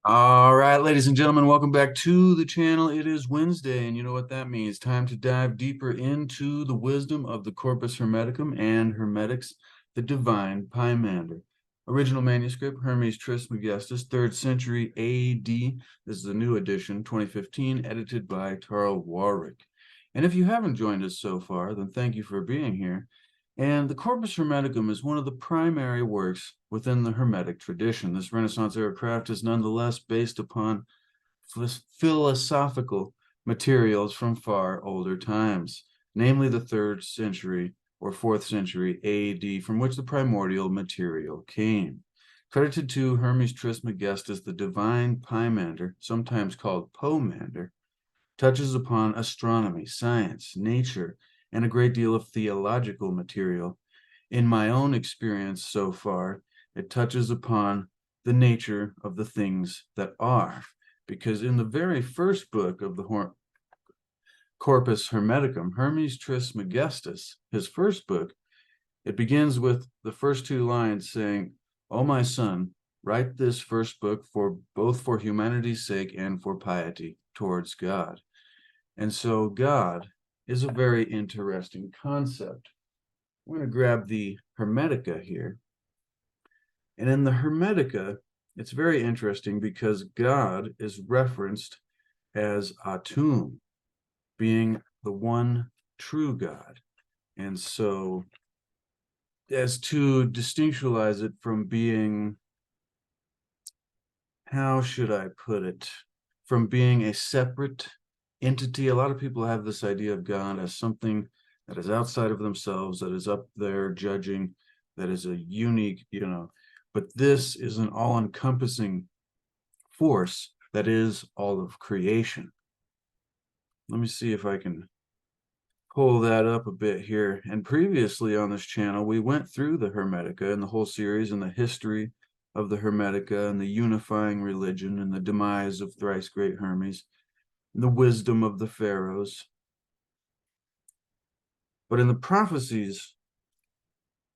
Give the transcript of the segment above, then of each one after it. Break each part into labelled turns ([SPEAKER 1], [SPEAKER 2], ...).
[SPEAKER 1] All right, ladies and gentlemen, welcome back to the channel. It is Wednesday, and you know what that means. Time to dive deeper into the wisdom of the Corpus Hermeticum and Hermetics, the divine Pymander. Original manuscript, Hermes Trismegistus, 3rd century AD. This is a new edition, 2015, edited by Tarl Warwick. And if you haven't joined us so far, then thank you for being here. And the Corpus Hermeticum is one of the primary works within the Hermetic tradition. This Renaissance era craft is nonetheless based upon philosophical materials from far older times, namely the 3rd century or 4th century AD, from which the primordial material came. Credited to Hermes Trismegistus, the divine Pymander, sometimes called Pomander, touches upon astronomy, science, nature, and a great deal of theological material. In my own experience so far, it touches upon the nature of the things that are, because in the very first book of the Corpus Hermeticum, Hermes Trismegistus, his first book, it begins with the first two lines saying, "O my son, write this first book for both for humanity's sake and for piety towards God." And so God is a very interesting concept. I'm going to grab the Hermetica here. And in the Hermetica, it's very interesting because God is referenced as Atum, being the one true God. And so, as to distinctualize it from being, how should I put it, from being a separate entity, a lot of people have this idea of God as something that is outside of themselves, that is up there judging, that is a unique, but this is an all-encompassing force that is all of creation. Let me see if I can pull that up a bit here. And previously on this channel, we went through the Hermetica and the whole series and the history of the Hermetica and the unifying religion and the demise of thrice great Hermes, and the wisdom of the pharaohs. But in the prophecies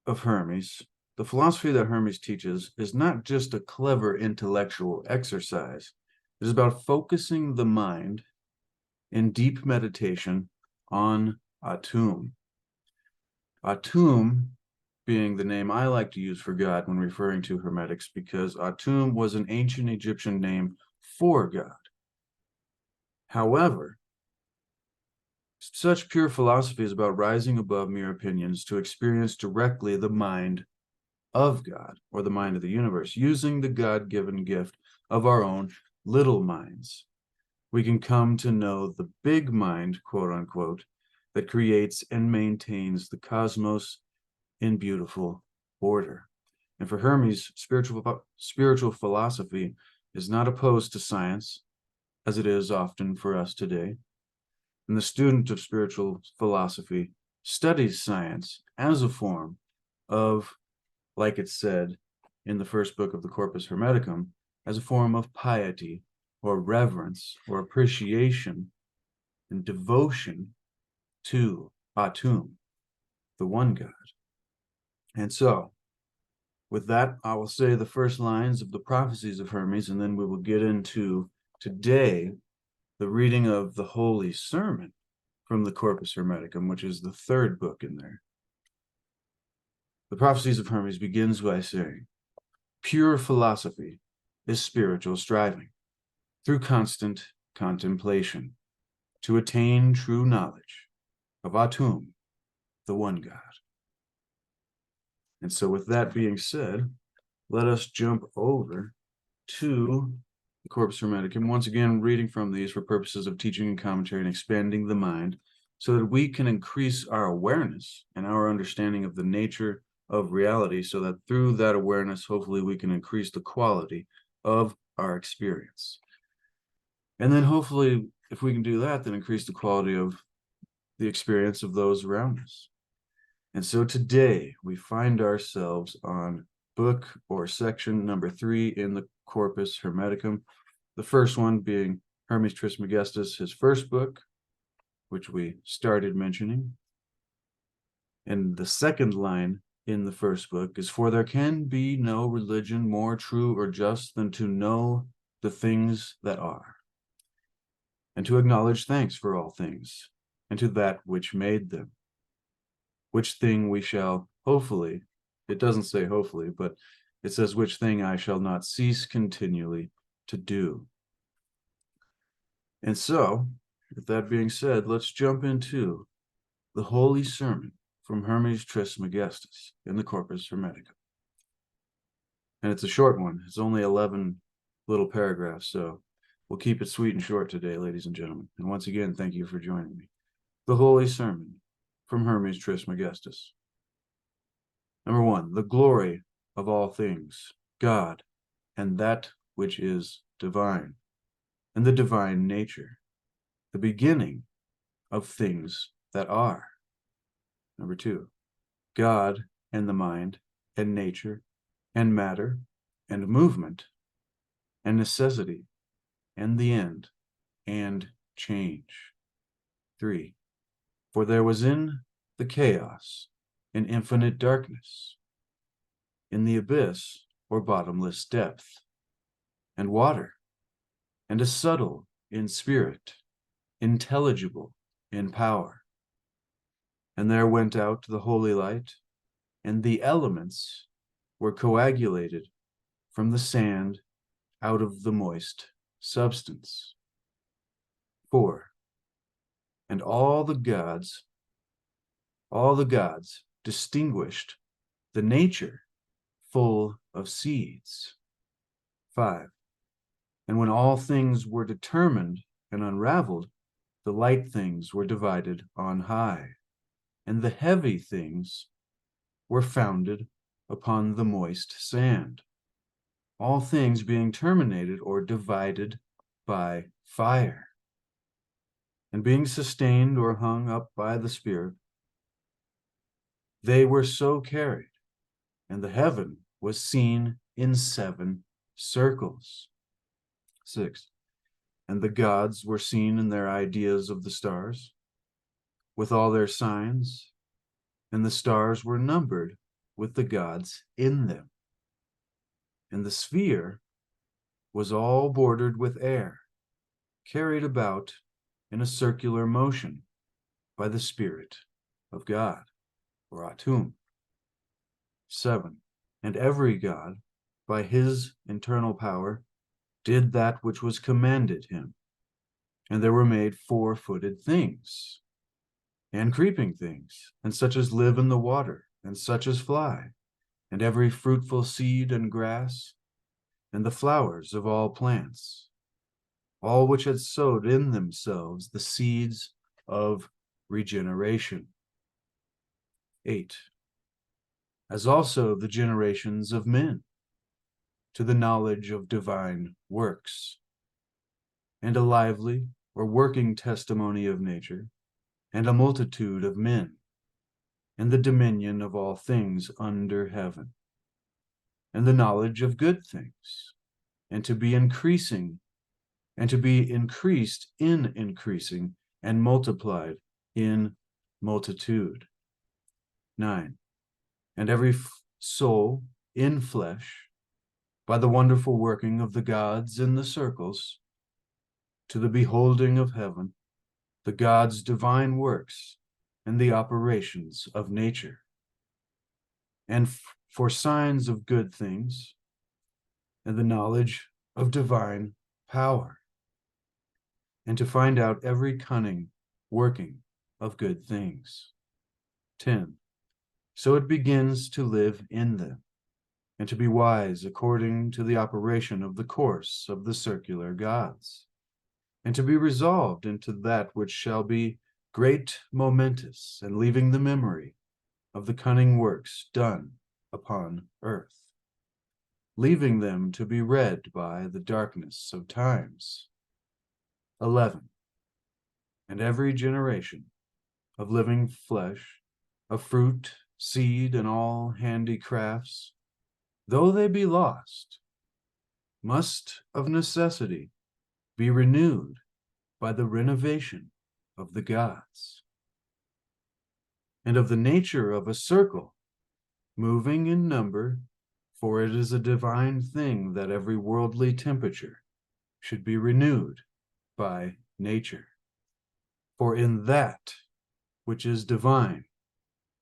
[SPEAKER 1] of Hermes, the philosophy that Hermes teaches is not just a clever intellectual exercise. It is about focusing the mind in deep meditation on Atum. Atum being the name I like to use for God when referring to Hermetics, because Atum was an ancient Egyptian name for God. However, such pure philosophy is about rising above mere opinions to experience directly the mind of God, or the mind of the universe, using the God-given gift of our own little minds. We can come to know the big mind, quote unquote, that creates and maintains the cosmos in beautiful order. And for Hermes, spiritual philosophy is not opposed to science, as it is often for us today. And the student of spiritual philosophy studies science as a form of, like it said in the first book of the Corpus Hermeticum, as a form of piety or reverence or appreciation and devotion to Atum, the one God. And so, with that, I will say the first lines of the prophecies of Hermes, and then we will get into today the reading of the Holy Sermon from the Corpus Hermeticum, which is the third book in there. The prophecies of Hermes begins by saying, "Pure philosophy is spiritual striving, through constant contemplation, to attain true knowledge of Atum, the one God." And so with that being said, let us jump over to the Corpus Hermeticum, once again reading from these for purposes of teaching and commentary and expanding the mind, so that we can increase our awareness and our understanding of the nature of reality, so that through that awareness, hopefully we can increase the quality of our experience. And then hopefully, if we can do that, then increase the quality of the experience of those around us. And so today we find ourselves on book or section number 3 in the Corpus Hermeticum. The first one being Hermes Trismegistus, his first book, which we started mentioning. And the second line in the first book is, "For there can be no religion more true or just than to know the things that are, and to acknowledge thanks for all things, and to that which made them, which thing we shall hopefully, it doesn't say hopefully, but it says, which thing I shall not cease continually to do. And so, with that being said, let's jump into the Holy Sermon from Hermes Trismegistus in the Corpus Hermeticum. And it's a short one. It's only 11 little paragraphs, so we'll keep it sweet and short today, ladies and gentlemen. And once again, thank you for joining me. The Holy Sermon from Hermes Trismegistus. Number 1, the glory of all things, God, and that which is divine, and the divine nature, the beginning of things that are. Number 2, God and the mind, and nature, and matter, and movement, and necessity, and the end, and change. 3, for there was in the chaos an infinite darkness, in the abyss or bottomless depth, and water, and a subtle in spirit, intelligible in power. And there went out the holy light, and the elements were coagulated from the sand out of the moist substance. 4, and all the gods distinguished the nature full of seeds. 5, and when all things were determined and unraveled, the light things were divided on high, and the heavy things were founded upon the moist sand, all things being terminated or divided by fire, and being sustained or hung up by the Spirit, they were so carried, and the heaven was seen in 7 circles. 6, and the gods were seen in their ideas of the stars, with all their signs, and the stars were numbered with the gods in them. And the sphere was all bordered with air, carried about in a circular motion by the Spirit of God, or Atum. 7, and every god, by his internal power, did that which was commanded him. And there were made 4-footed things, and creeping things, and such as live in the water, and such as fly, and every fruitful seed and grass, and the flowers of all plants, all which had sowed in themselves the seeds of regeneration. 8, as also the generations of men, to the knowledge of divine works, and a lively or working testimony of nature, and a multitude of men, and the dominion of all things under heaven, and the knowledge of good things, and to be increasing, and to be increased in increasing, and multiplied in multitude. 9, and every soul in flesh, by the wonderful working of the gods in the circles, to the beholding of heaven, the gods' divine works, and the operations of nature, and for signs of good things, and the knowledge of divine power, and to find out every cunning working of good things. 10, so it begins to live in them, and to be wise according to the operation of the course of the circular gods, and to be resolved into that which shall be great, momentous, and leaving the memory of the cunning works done upon earth, leaving them to be read by the darkness of times. 11, and every generation of living flesh, of fruit, seed, and all handicrafts, though they be lost, must of necessity be renewed by the renovation of the gods. And of the nature of a circle, moving in number, for it is a divine thing that every worldly temperature should be renewed by nature. For in that which is divine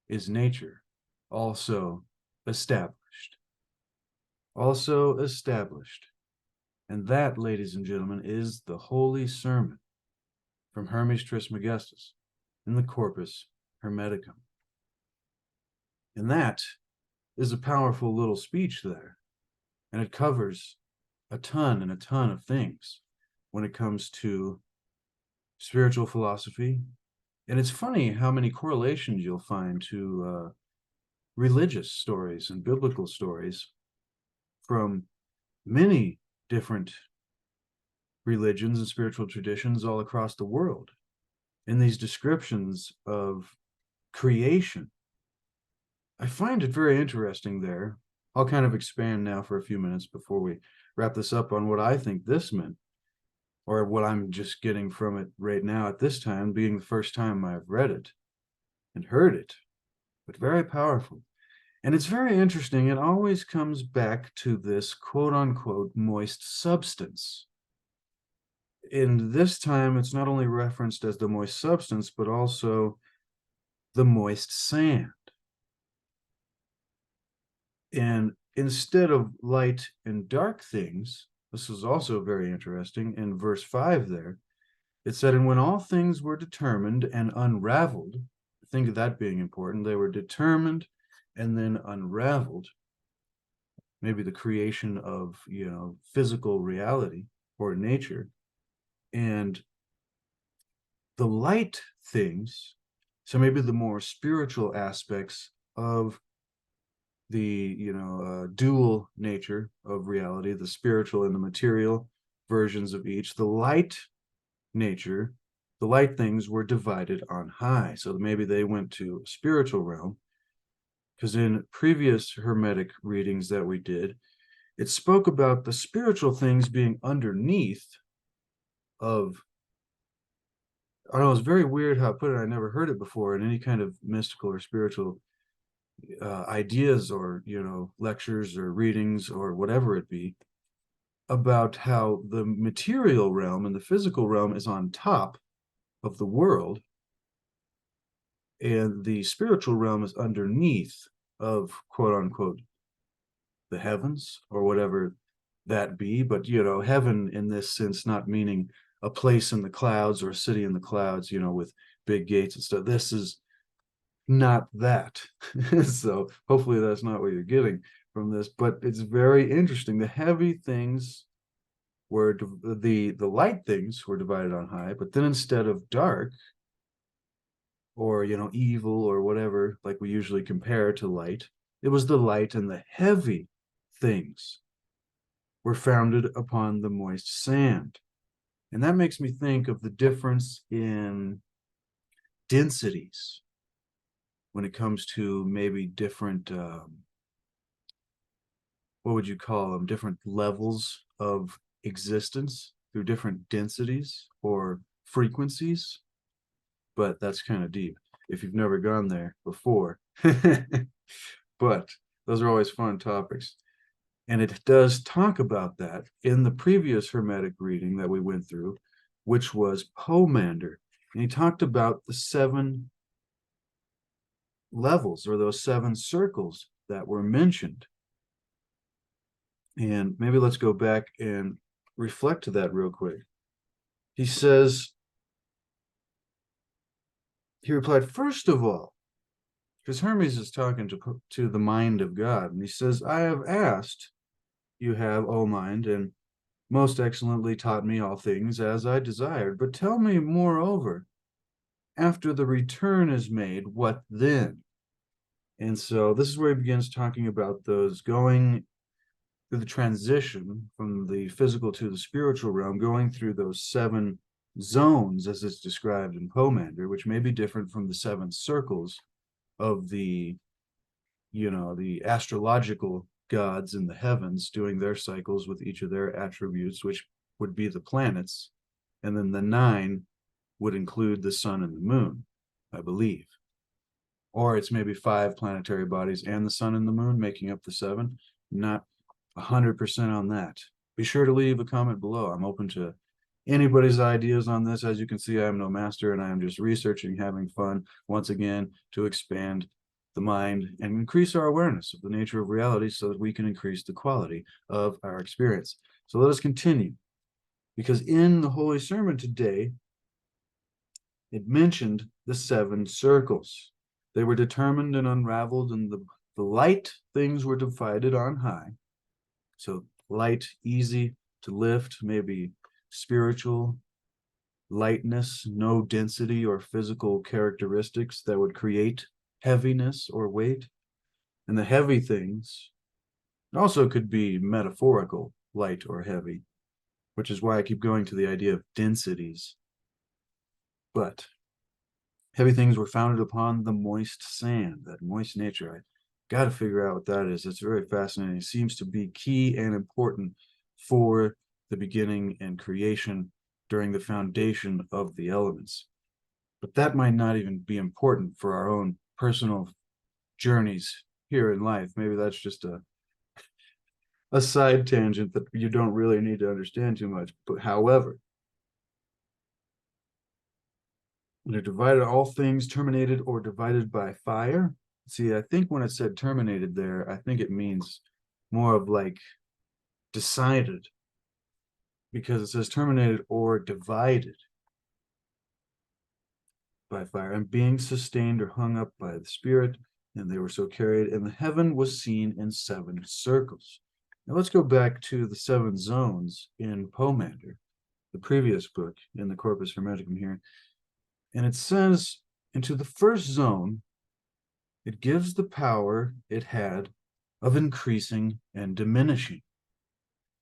[SPEAKER 1] is nature also established. Also established. And that, ladies and gentlemen, is the holy sermon from Hermes Trismegistus in the Corpus Hermeticum. And that is a powerful little speech there. And it covers a ton and a ton of things when it comes to spiritual philosophy. And it's funny how many correlations you'll find to religious stories and biblical stories from many different religions and spiritual traditions all across the world in these descriptions of creation. I find it very interesting there. I'll kind of expand now for a few minutes before we wrap this up on what I think this meant, or what I'm just getting from it right now at this time, being the first time I've read it and heard it, but very powerful. And it's very interesting. It always comes back to this quote unquote moist substance. In this time, it's not only referenced as the moist substance, but also the moist sand. And instead of light and dark things, this is also very interesting. In verse 5 there, it said, and when all things were determined and unraveled, think of that being important, they were determined and then unraveled, maybe the creation of, physical reality or nature, and the light things, so maybe the more spiritual aspects of the dual nature of reality, the spiritual and the material versions of each, the light nature, the light things were divided on high. So maybe they went to a spiritual realm, because in previous Hermetic readings that we did, it spoke about the spiritual things being underneath of, I don't know, it's very weird how I put it. I never heard it before in any kind of mystical or spiritual ideas or, lectures or readings or whatever it be, about how the material realm and the physical realm is on top of the world, and the spiritual realm is underneath of, quote unquote, the heavens or whatever that be. But heaven in this sense not meaning a place in the clouds or a city in the clouds, with big gates and stuff. This is not that. So hopefully that's not what you're getting from this, but it's very interesting. The heavy things were the light things were divided on high, but then instead of dark or evil or whatever, like we usually compare to light, it was the light, and the heavy things were founded upon the moist sand. And that makes me think of the difference in densities when it comes to maybe different, what would you call them, different levels of existence through different densities or frequencies. But that's kind of deep if you've never gone there before. But those are always fun topics. And it does talk about that in the previous Hermetic reading that we went through, which was Pymander. And he talked about the 7 levels, or those 7 circles that were mentioned. And maybe let's go back and reflect to that real quick. He says, he replied, first of all, because Hermes is talking to the mind of God, and he says, I have asked, you have, O mind, and most excellently taught me all things as I desired. But tell me, moreover, after the return is made, what then? And so this is where he begins talking about those going through the transition from the physical to the spiritual realm, going through those 7 zones as it's described in Pymander, which may be different from the 7 circles of the astrological gods in the heavens doing their cycles with each of their attributes, which would be the planets. And then the 9 would include the sun and the moon, I believe. Or it's maybe 5 planetary bodies and the sun and the moon making up the 7. Not 100% on that, be sure to leave a comment below. I'm open to anybody's ideas on this. As you can see, I am no master, and I am just researching, having fun, once again, to expand the mind and increase our awareness of the nature of reality so that we can increase the quality of our experience. So let us continue, because in the Holy Sermon today, it mentioned the 7 circles. They were determined and unraveled, and the light things were divided on high. So light, easy to lift, maybe spiritual lightness, no density or physical characteristics that would create heaviness or weight. And the heavy things also could be metaphorical, light or heavy, which is why I keep going to the idea of densities. But heavy things were founded upon the moist sand, that moist nature. I got to figure out what that is. It's very fascinating. It seems to be key and important for the beginning and creation during the foundation of the elements. But that might not even be important for our own personal journeys here in life. Maybe that's just a side tangent that you don't really need to understand too much. But however, they're divided, all things terminated or divided by fire. See, I think when it said terminated there, I think it means more of like decided, because it says terminated or divided by fire, and being sustained or hung up by the Spirit, and they were so carried, and the heaven was seen in 7 circles. Now let's go back to the 7 zones in Pymander, the previous book in the Corpus Hermeticum here. And it says, into the first zone, it gives the power it had of increasing and diminishing.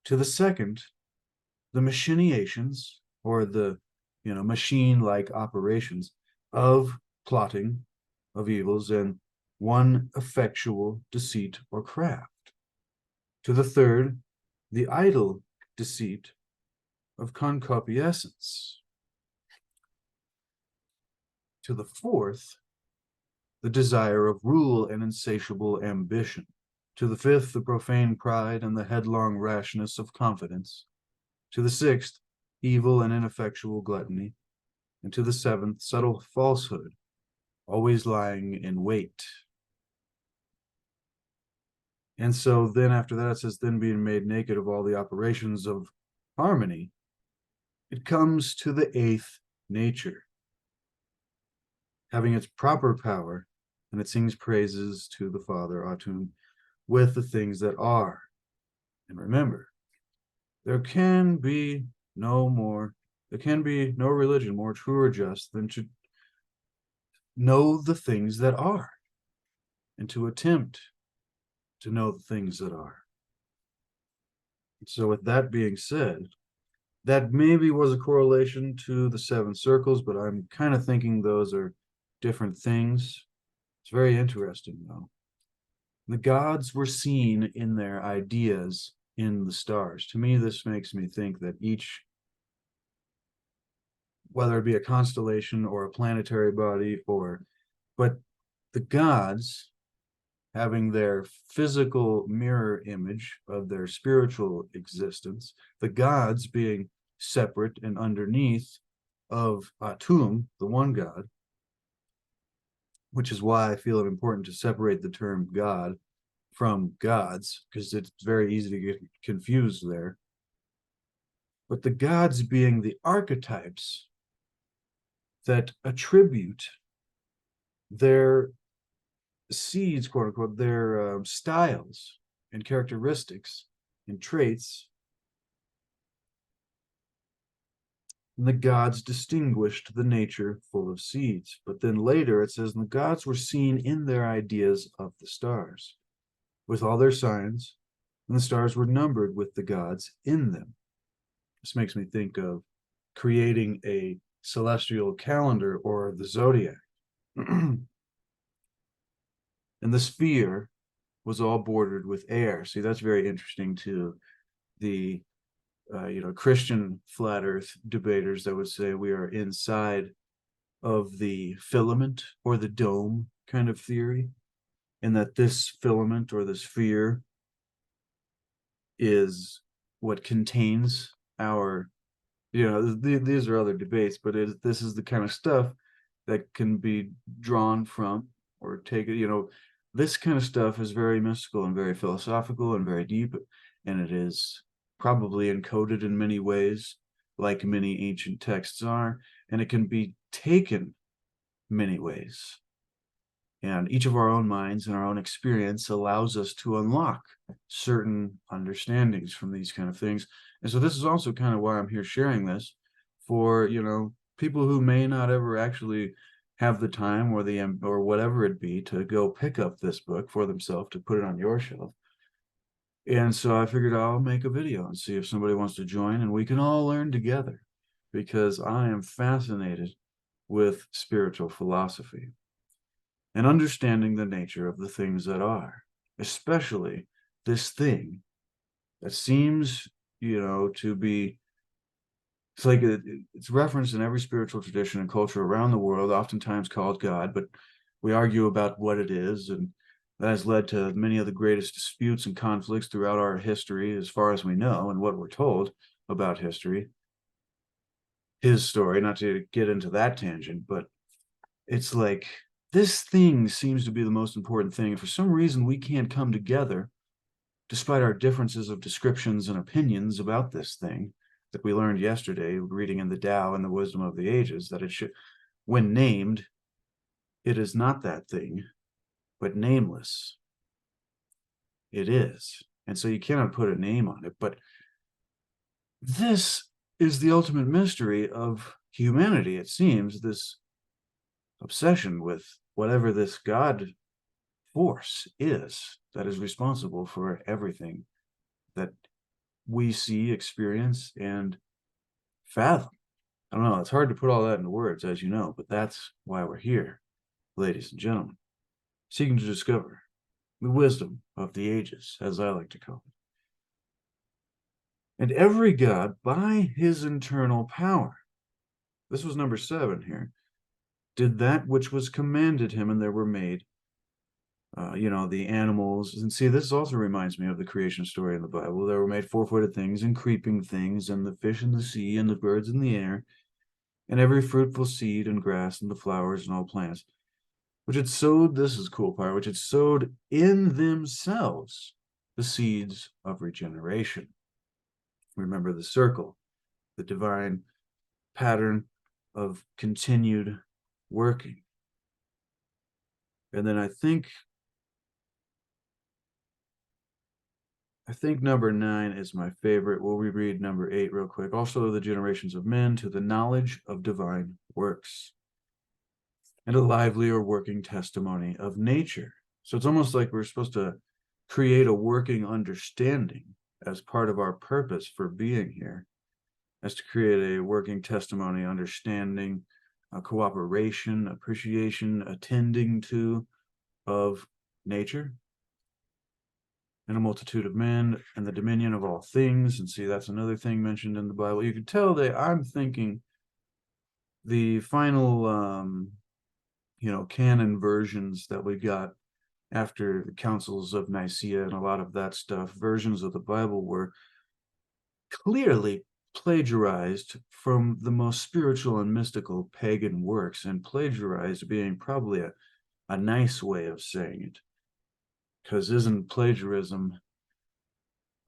[SPEAKER 1] To the second, the machinations, or the machine-like operations of plotting of evils, and one effectual deceit or craft. To the third, the idle deceit of concupiscence. To the fourth, the desire of rule and insatiable ambition. To the fifth, the profane pride and the headlong rashness of confidence. To the sixth, evil and ineffectual gluttony. And to the seventh, subtle falsehood, always lying in wait. And so then after that, it says, then being made naked of all the operations of harmony, it comes to the 8th nature, having its proper power, and it sings praises to the Father, Atum, with the things that are. And remember, there can be no religion more true or just than to know the things that are, and to attempt to know the things that are. So with that being said, that maybe was a correlation to the 7 circles, but I'm kind of thinking those are different things. It's very interesting, though. The gods were seen in their ideas in the stars. To me, this makes me think that each, whether it be a constellation or a planetary body, but the gods having their physical mirror image of their spiritual existence, the gods being separate and underneath of Atum, the one God, which is why I feel it important to separate the term God from gods, because it's very easy to get confused there. But the gods being the archetypes that attribute their seeds, quote unquote, their styles and characteristics and traits. And the gods distinguished the nature full of seeds. But then later it says, and the gods were seen in their ideas of the stars, with all their signs, and the stars were numbered with the gods in them. This makes me think of creating a celestial calendar or the zodiac. And the sphere was all bordered with air. See, that's very interesting to the Christian flat earth debaters that would say we are inside of the filament or the dome kind of theory, and that this filament or the sphere is what contains our, these are other debates, but this is the kind of stuff that can be drawn from or taken, this kind of stuff is very mystical and very philosophical and very deep, and it is probably encoded in many ways, like many ancient texts are, and it can be taken many ways. And each of our own minds and our own experience allows us to unlock certain understandings from these kind of things. And so this is also kind of why I'm here sharing this for, people who may not ever actually have the time or whatever it be to go pick up this book for themselves to put it on your shelf. And so I figured I'll make a video and see if somebody wants to join, and we can all learn together, because I am fascinated with spiritual philosophy and understanding the nature of the things that are, especially this thing that seems, to be, it's like it's referenced in every spiritual tradition and culture around the world, oftentimes called God, but we argue about what it is, and that has led to many of the greatest disputes and conflicts throughout our history, as far as we know, and what we're told about history. His story, not to get into that tangent, but it's like this thing seems to be the most important thing. And for some reason, we can't come together, despite our differences of descriptions and opinions about this thing that we learned yesterday, reading in the Tao and the Wisdom of the Ages, that it should, when named, it is not that thing, but nameless. It is. And so you cannot put a name on it. But this is the ultimate mystery of humanity, it seems, this obsession with whatever this God force is that is responsible for everything that we see, experience, and fathom. I don't know, it's hard to put all that into words, as you know, but that's why we're here, ladies and gentlemen, seeking to discover the wisdom of the ages, as I like to call it. And every god, by his internal power, this was number 7 here, did that which was commanded him, and there were made, the animals. And see, this also reminds me of the creation story in the Bible. There were made 4-footed things and creeping things, and the fish in the sea, and the birds in the air, and every fruitful seed and grass, and the flowers and all plants, which had sowed, this is the cool part, which had sowed in themselves the seeds of regeneration. Remember the circle, the divine pattern of continued working. And then I think number 9 is my favorite. We'll reread number 8 real quick. Also, the generations of men to the knowledge of divine works, and a lively or working testimony of nature. So it's almost like we're supposed to create a working understanding as part of our purpose for being here, as to create a working testimony, understanding, cooperation, appreciation, attending to of nature, and a multitude of men, and the dominion of all things. And see, that's another thing mentioned in the Bible. You can tell that I'm thinking the final, canon versions that we got after the councils of Nicaea and a lot of that stuff, versions of the Bible were clearly plagiarized from the most spiritual and mystical pagan works, and plagiarized being probably a nice way of saying it. Because isn't plagiarism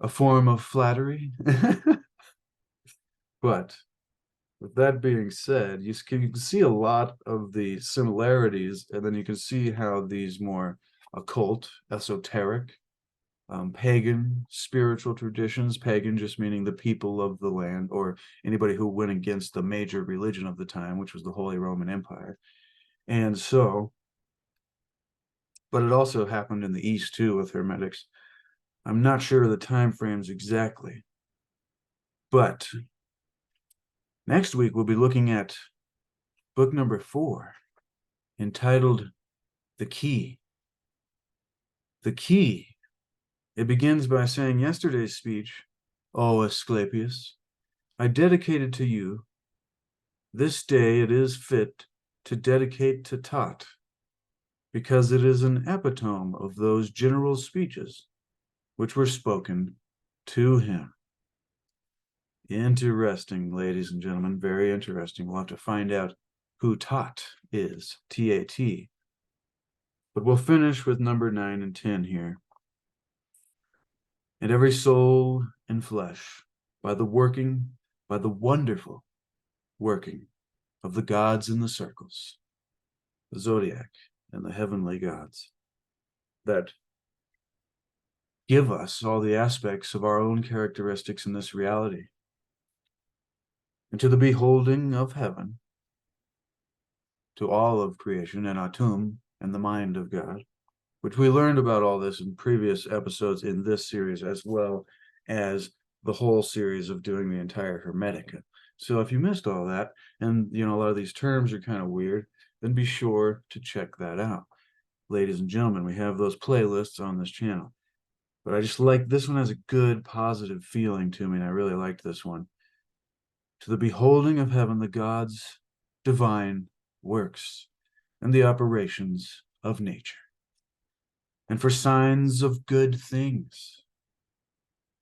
[SPEAKER 1] a form of flattery? But with that being said, you can see a lot of the similarities, and then you can see how these more occult, esoteric, pagan spiritual traditions, pagan just meaning the people of the land, or anybody who went against the major religion of the time, which was the Holy Roman Empire. And so, but it also happened in the East too with Hermetics. I'm not sure of the time frames exactly, but next week we'll be looking at book number 4, entitled The Key. The Key. It begins by saying, yesterday's speech, O Asclepius, I dedicated to you. This day it is fit to dedicate to Thoth, because it is an epitome of those general speeches which were spoken to him. Interesting, ladies and gentlemen. Very interesting. We'll have to find out who Tot is. T-A-T. But we'll finish with number 9 and 10 here. And every soul in flesh, by the wonderful working of the gods in the circles, the zodiac and the heavenly gods, that give us all the aspects of our own characteristics in this reality. And to the beholding of heaven, to all of creation, and Atum, and the mind of God, which we learned about all this in previous episodes in this series, as well as the whole series of doing the entire Hermetica. So if you missed all that, and a lot of these terms are kind of weird, then be sure to check that out. Ladies and gentlemen, we have those playlists on this channel. But I just like this one, has a good positive feeling to me, and I really liked this one. To the beholding of heaven, the gods' divine works, and the operations of nature, and for signs of good things,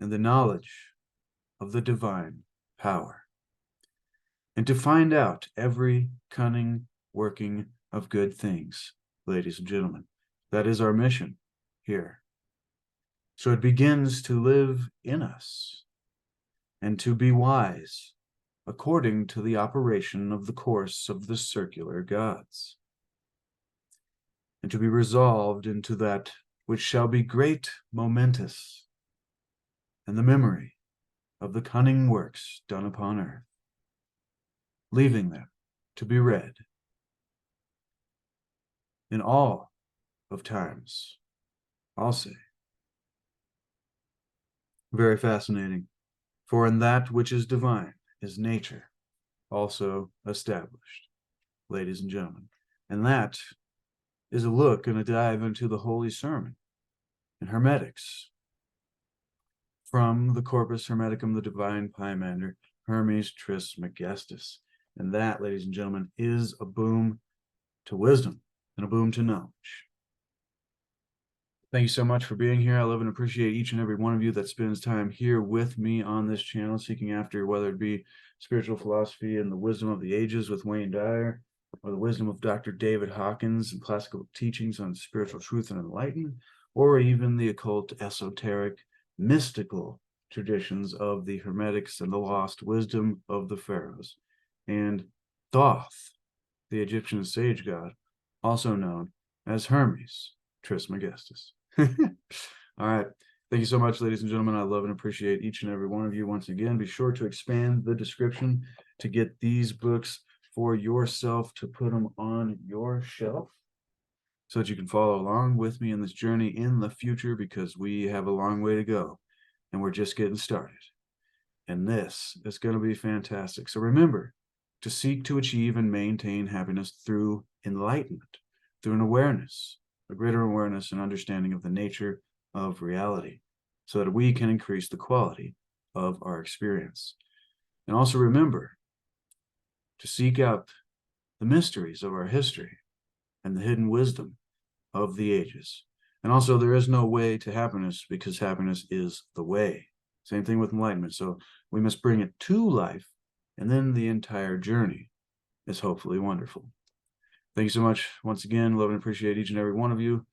[SPEAKER 1] and the knowledge of the divine power, and to find out every cunning working of good things, ladies and gentlemen. That is our mission here. So it begins to live in us, and to be wise according to the operation of the course of the circular gods, and to be resolved into that which shall be great, momentous, and the memory of the cunning works done upon earth, leaving them to be read in all of times, I'll say. Very fascinating. For in that which is divine is nature also established, ladies and gentlemen. And that is a look and a dive into the Holy Sermon in Hermetics from the Corpus Hermeticum, the divine Pymander, Hermes Trismegistus. And that, ladies and gentlemen, is a boom to wisdom and a boom to knowledge. Thank you so much for being here. I love and appreciate each and every one of you that spends time here with me on this channel, seeking after whether it be spiritual philosophy and the wisdom of the ages with Wayne Dyer, or the wisdom of Dr. David Hawkins and classical teachings on spiritual truth and enlightenment, or even the occult, esoteric, mystical traditions of the Hermetics and the lost wisdom of the pharaohs, and Thoth, the Egyptian sage god, also known as Hermes Trismegistus. All right. Thank you so much, ladies and gentlemen. I love and appreciate each and every one of you. Once again, be sure to expand the description to get these books for yourself, to put them on your shelf so that you can follow along with me in this journey in the future, because we have a long way to go and we're just getting started. And this is going to be fantastic. So remember to seek to achieve and maintain happiness through enlightenment, through an awareness, a greater awareness and understanding of the nature of reality, so that we can increase the quality of our experience. And also remember to seek out the mysteries of our history and the hidden wisdom of the ages. And also, there is no way to happiness, because happiness is the way. Same thing with enlightenment. So we must bring it to life, and then the entire journey is hopefully wonderful. Thank you so much. Once again, love and appreciate each and every one of you.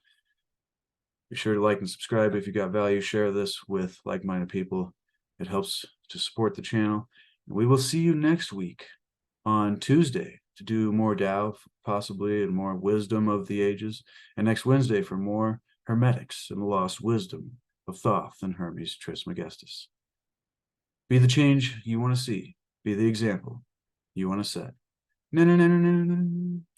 [SPEAKER 1] Be sure to like and subscribe if you got value. Share this with like-minded people. It helps to support the channel. We will see you next week on Tuesday to do more Tao, possibly, and more wisdom of the ages. And next Wednesday for more Hermetics and the lost wisdom of Thoth and Hermes Trismegistus. Be the change you want to see. Be the example you want to set. No, no, no, no, no, no.